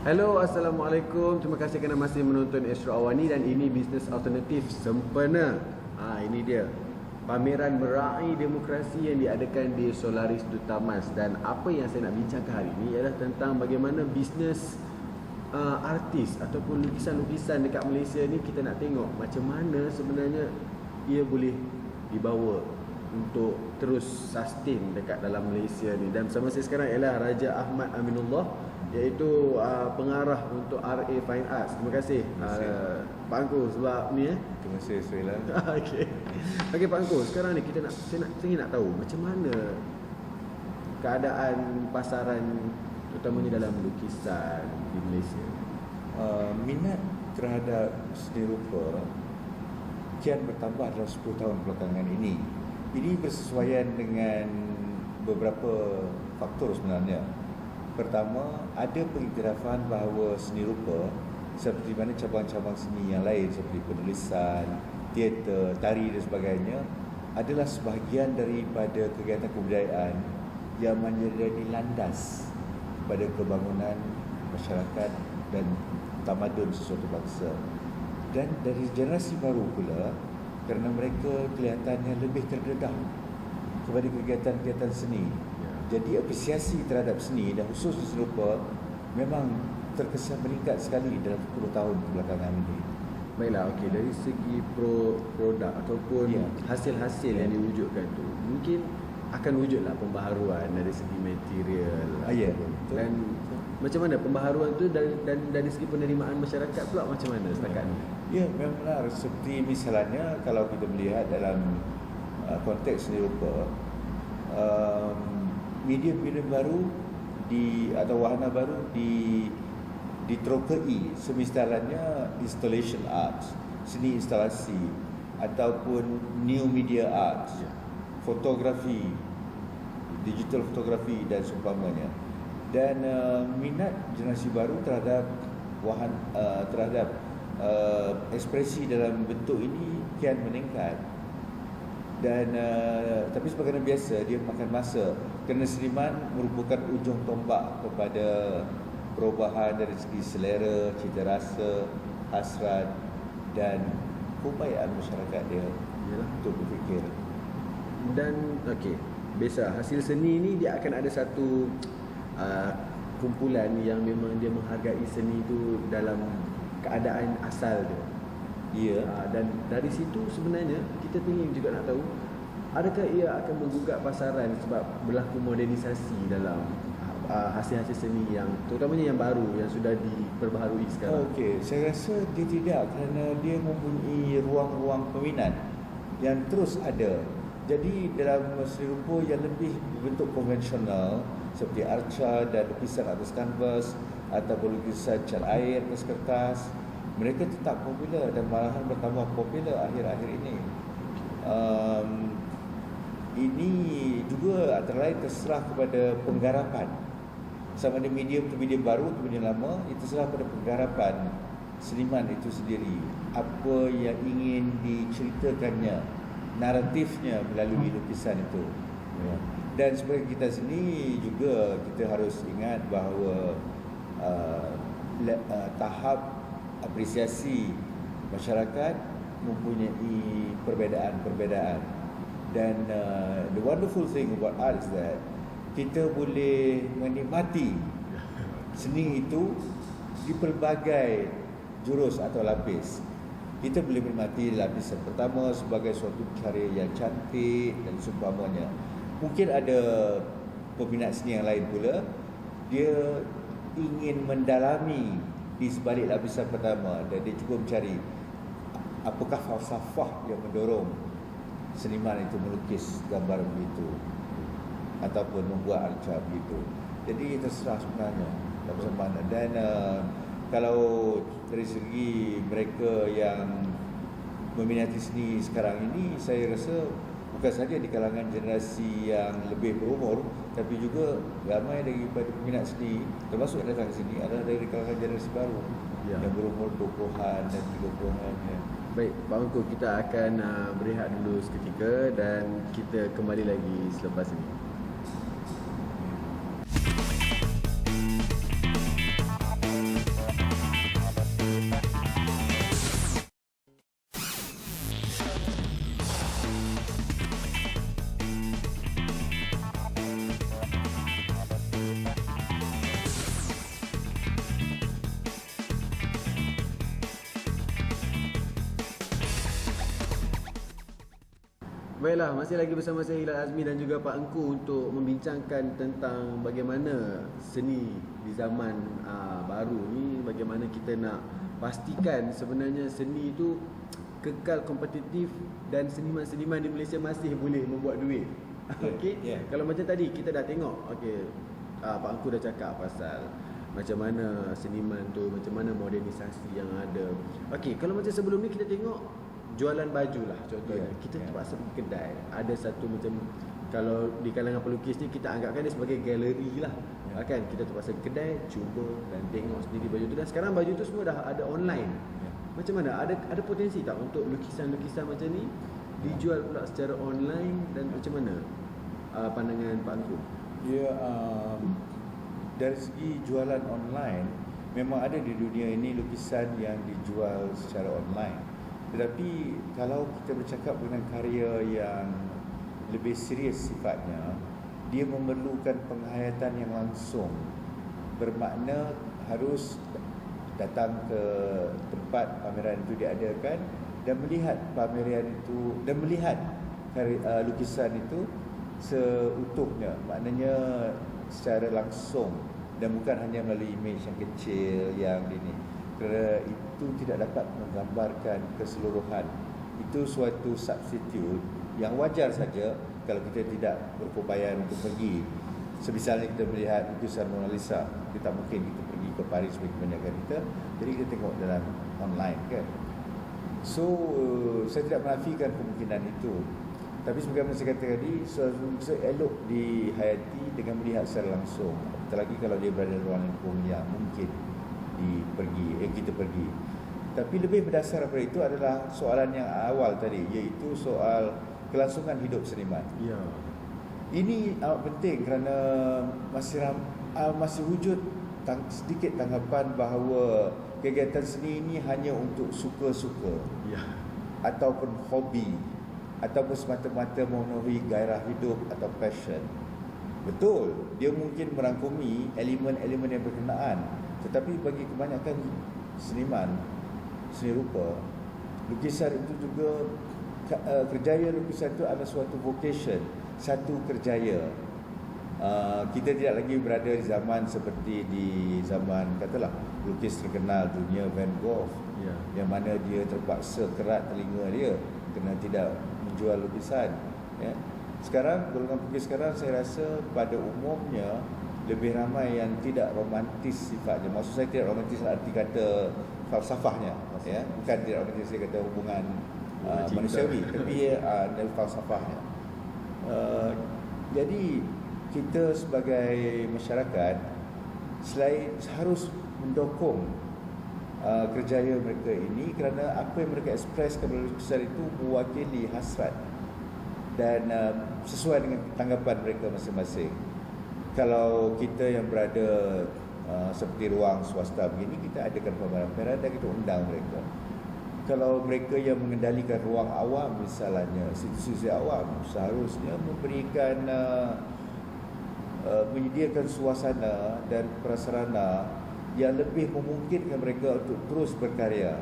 Hello, Assalamualaikum. Terima kasih kerana masih menonton Astro Awani dan ini Bisnes Alternatif Sempena. Ini dia. Pameran meraih demokrasi yang diadakan di Solaris Duta Mas. Dan apa yang saya nak bincangkan hari ini ialah tentang bagaimana bisnes artis ataupun lukisan-lukisan dekat Malaysia ni kita nak tengok macam mana sebenarnya ia boleh dibawa untuk terus sustain dekat dalam Malaysia ni. Dan bersama saya sekarang ialah Raja Ahmad Aminullah, iaitu pengarah untuk RA Fine Arts. Terima kasih Pak Angku sebab ni Terima kasih Suhailan. Okey Pak Angku, sekarang ni saya ingin nak tahu macam mana keadaan pasaran terutamanya dalam lukisan di Malaysia. Minat terhadap seni rupa kian bertambah dalam 10 tahun belakangan ini. Ini bersesuaian dengan beberapa faktor sebenarnya. Pertama, ada pengiktirafan bahawa seni rupa seperti mana cabang-cabang seni yang lain seperti penulisan, teater, tari dan sebagainya adalah sebahagian daripada kegiatan kebudayaan yang menjadi landas pada kebangunan masyarakat dan tamadun sesuatu bangsa. Dan dari generasi baru pula, kerana mereka kelihatannya lebih terdedah kepada kegiatan-kegiatan seni. Jadi apresiasi terhadap seni dan khususnya seni rupa memang terkesan meningkat sekali dalam 10 tahun belakangan ini. Baiklah, okey, dari segi produk ataupun hasil-hasil yang diwujudkan tu, mungkin akan wujudlah pembaharuan dari segi material. Dan macam mana pembaharuan tu dari segi penerimaan masyarakat pula macam mana setakat ni? Ya, memang benar. Seperti misalnya kalau kita melihat dalam konteks seni rupa, medium-medium baru atau wahana baru diterokai, semisalnya installation arts, seni instalasi ataupun new media arts, fotografi, digital fotografi dan seumpamanya. Dan minat generasi baru terhadap ekspresi dalam bentuk ini kian meningkat. Dan tapi sebagaimana biasa dia makan masa, kerana seniman merupakan ujung tombak kepada perubahan dari segi selera, cita rasa, hasrat dan keupayaan masyarakat dia untuk berfikir. Dan okey, biasa hasil seni ni dia akan ada satu kumpulan yang memang dia menghargai seni tu dalam keadaan asal dia. Ya. Dan dari situ sebenarnya kita ingin juga nak tahu, adakah ia akan menggugat pasaran sebab berlaku modernisasi dalam hasil-hasil seni yang terutamanya yang baru yang sudah diperbaharui sekarang? Okey, saya rasa dia tidak, kerana dia mempunyai ruang-ruang peminat yang terus ada. Jadi dalam seni rupa yang lebih berbentuk konvensional seperti arca dan lukisan atas kanvas ataupun lukisan cat air atas kertas, mereka tetap popular dan malahan bertambah popular akhir-akhir ini. Ini juga antara lain terserah kepada penggarapan. Sama ada medium tu medium baru atau medium lama, itu terserah pada penggarapan seniman itu sendiri. Apa yang ingin diceritakannya, naratifnya melalui lukisan itu. Dan sebagai kita sini juga kita harus ingat bahawa tahap apresiasi masyarakat mempunyai perbezaan-perbezaan. Dan the wonderful thing about art is that kita boleh menikmati seni itu di pelbagai jurus atau lapis. Kita boleh menikmati lapisan pertama sebagai suatu karya yang cantik dan seumpamanya. Mungkin ada peminat seni yang lain pula, dia ingin mendalami di sebalik lapisan pertama dan dia cuba mencari apakah falsafah yang mendorong seniman itu melukis gambar begitu ataupun membuat arca begitu. Jadi terserah sebenarnya macam mana. Dan kalau dari segi mereka yang meminati seni sekarang ini, saya rasa bukan saja di kalangan generasi yang lebih berumur, tapi juga ramai daripada peminat seni termasuk yang datang ke sini adalah dari kalangan generasi baru yang berumur 20-an dan 30-an. Baik, Pak Angku, kita akan berehat dulu seketika dan kita kembali lagi selepas ini. Baiklah, masih lagi bersama saya Hilal Azmi dan juga Pak Engku untuk membincangkan tentang bagaimana seni di zaman baru ni, bagaimana kita nak pastikan sebenarnya seni itu kekal kompetitif dan seniman-seniman di Malaysia masih boleh membuat duit. Okey. Yeah. Kalau macam tadi kita dah tengok, okey, Pak Engku dah cakap pasal macam mana seniman tu, macam mana modernisasi yang ada. Okey, kalau macam sebelum ni kita tengok jualan baju lah contohnya. Kita terpaksa pergi kedai. Ada satu macam, kalau di kalangan pelukis ni kita anggapkan dia sebagai galeri lah. Kan kita terpaksa pergi kedai, cuba dan tengok sendiri baju tu. Dan sekarang baju tu semua dah ada online. Macam mana? Ada potensi tak untuk lukisan-lukisan macam ni dijual pula secara online, dan macam mana pandangan Pak Engku? Ya, dari segi jualan online, memang ada di dunia ini lukisan yang dijual secara online. Tetapi kalau kita bercakap dengan karya yang lebih serius sifatnya, dia memerlukan penghayatan yang langsung. Bermakna harus datang ke tempat pameran itu diadakan dan melihat pameran itu, dan melihat lukisan itu seutuhnya, maknanya secara langsung, dan bukan hanya melalui imej yang kecil yang ini, kerana itu tidak dapat menggambarkan keseluruhan. Itu suatu substitute yang wajar saja kalau kita tidak berkebayaan untuk pergi. Semisalnya kita melihat lukisan Mona Lisa, kita tak mungkin kita pergi ke Paris sebagai kebanyakan kita, jadi kita tengok dalam online kan. So saya tidak menafikan kemungkinan itu, tapi sebagaimana saya kata tadi, elok dihayati dengan melihat secara langsung. Apatah lagi kalau dia berada di ruang lingkung yang mungkin kita pergi. Tapi lebih berdasar daripada itu adalah soalan yang awal tadi, iaitu soal kelangsungan hidup seniman. Ya. Ini amat penting kerana masih wujud sedikit tanggapan bahawa kegiatan seni ini hanya untuk suka-suka, Ya. ataupun hobi, ataupun semata-mata memenuhi gairah hidup atau passion. Betul, dia mungkin merangkumi elemen-elemen yang berkenaan, tetapi bagi kebanyakan seniman seni rupa, lukisan itu juga, kerjaya lukisan itu adalah suatu vocation, satu kerjaya. Kita tidak lagi berada di zaman seperti di zaman, katalah, lukis terkenal dunia Van Gogh, yang mana dia terpaksa kerat telinga dia kerana tidak menjual lukisan. Sekarang, golongan pelukis sekarang saya rasa pada umumnya lebih ramai yang tidak romantis sifatnya. Maksud saya tidak romantis arti kata falsafahnya, bukan tidak romantis saya kata hubungan manusiawi, tapi dari falsafahnya. Jadi kita sebagai masyarakat selain harus mendukung kerjaya mereka ini, kerana apa yang mereka ekspreskan melalui lukisan itu mewakili hasrat dan sesuai dengan tanggapan mereka masing-masing. Kalau kita yang berada seperti ruang swasta begini, kita adakan pameran-pameran dan kita undang mereka. Kalau mereka yang mengendalikan ruang awam misalnya, institusi awam, seharusnya memberikan menyediakan suasana dan prasarana yang lebih memungkinkan mereka untuk terus berkarya,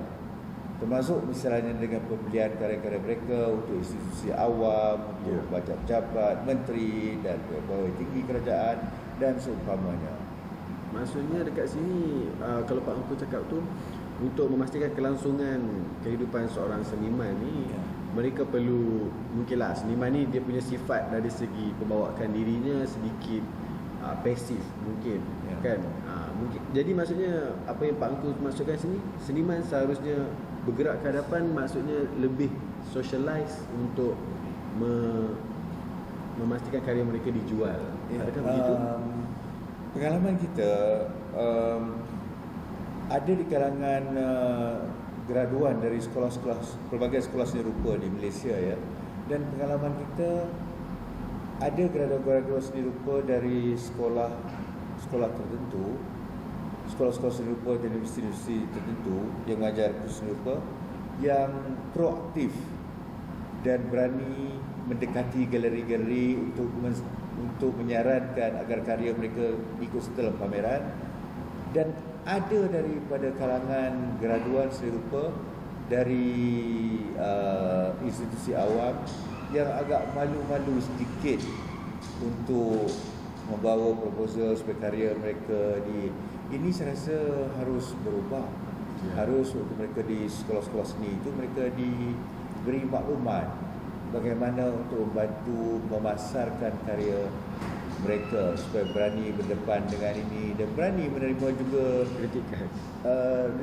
termasuk misalnya dengan pembelian karya-karya mereka untuk institusi awam, untuk pejabat, menteri dan pegawai tinggi kerajaan dan seumpamanya. Maksudnya dekat sini, kalau Pak Engku cakap tu, untuk memastikan kelangsungan kehidupan seorang seniman ni, mereka perlu, mungkinlah seniman ni dia punya sifat dari segi pembawaan dirinya sedikit pasif mungkin, kan. Mungkin. Jadi maksudnya apa yang Pak Engku maksudkan sini, seniman seharusnya bergerak ke hadapan, maksudnya lebih socialize untuk memastikan karya mereka dijual. Adakah begitu? Pengalaman kita ada di kalangan graduan dari sekolah-sekolah, pelbagai sekolah seni rupa di Malaysia, dan pengalaman kita ada graduan seni rupa dari sekolah tertentu, sekolah-sekolah seni rupa dan universiti tertentu yang mengajar seni rupa, yang proaktif dan berani mendekati galeri-galeri untuk menyarankan agar karya mereka ikut serta dalam pameran. Dan ada daripada kalangan graduan seni rupa dari institusi awam yang agak malu-malu sedikit untuk membawa proposal supaya karya mereka ini saya rasa harus berubah. Harus untuk mereka di sekolah-sekolah seni itu mereka diberi maklumat bagaimana untuk membantu memasarkan karya mereka supaya berani berdepan dengan ini dan berani menerima juga Kritikan.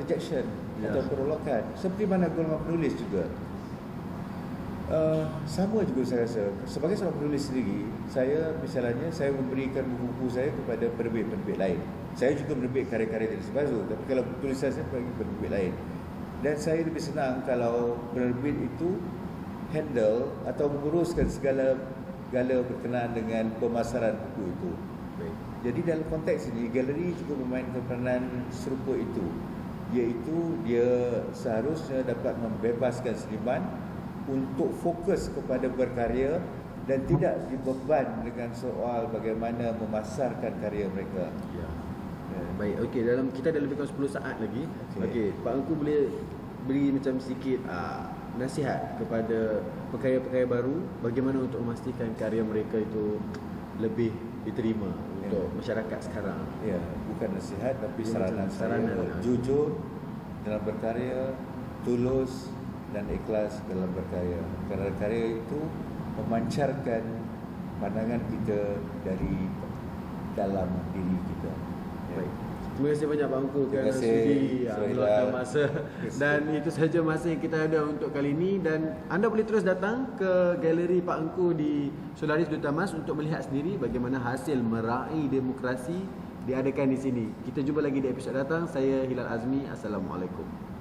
rejection atau penolakan seperti mana golongan penulis juga. Sama juga saya rasa sebagai seorang penulis sendiri, misalnya saya memberikan buku-buku saya kepada penerbit-penerbit lain. Saya juga menerbit karya-karya dari Sebazu, tapi kalau tulisan saya bagi penerbit lain. Dan saya lebih senang kalau penerbit itu handle atau menguruskan segala berkenaan dengan pemasaran buku itu. Baik. Jadi dalam konteks ini, galeri juga memainkan peranan serupa itu, iaitu dia seharusnya dapat membebaskan seniman untuk fokus kepada berkarya dan tidak dibeban dengan soal bagaimana memasarkan karya mereka. Ya. Baik, okey, kita dah lebih kurang 10 saat lagi. Okey, Pak Engku boleh beri macam sikit nasihat kepada pekarya-pekarya baru bagaimana untuk memastikan karya mereka itu lebih diterima untuk masyarakat sekarang. Ya, bukan nasihat tapi Ya, saranan saranan. saya. Jujur dalam berkarya, tulus dan ikhlas dalam berkarya. Kerana karya itu memancarkan pandangan kita dari dalam diri kita. Ya. Baik. Terima kasih banyak Pak Engku kerana kasih, sudi Suhaila. meluangkan masa. Dan itu sahaja masa yang kita ada untuk kali ini, dan anda boleh terus datang ke galeri Pak Engku di Solaris Duta Mas untuk melihat sendiri bagaimana hasil meraih demokrasi diadakan di sini. Kita jumpa lagi di episod datang. Saya Hilal Azmi. Assalamualaikum.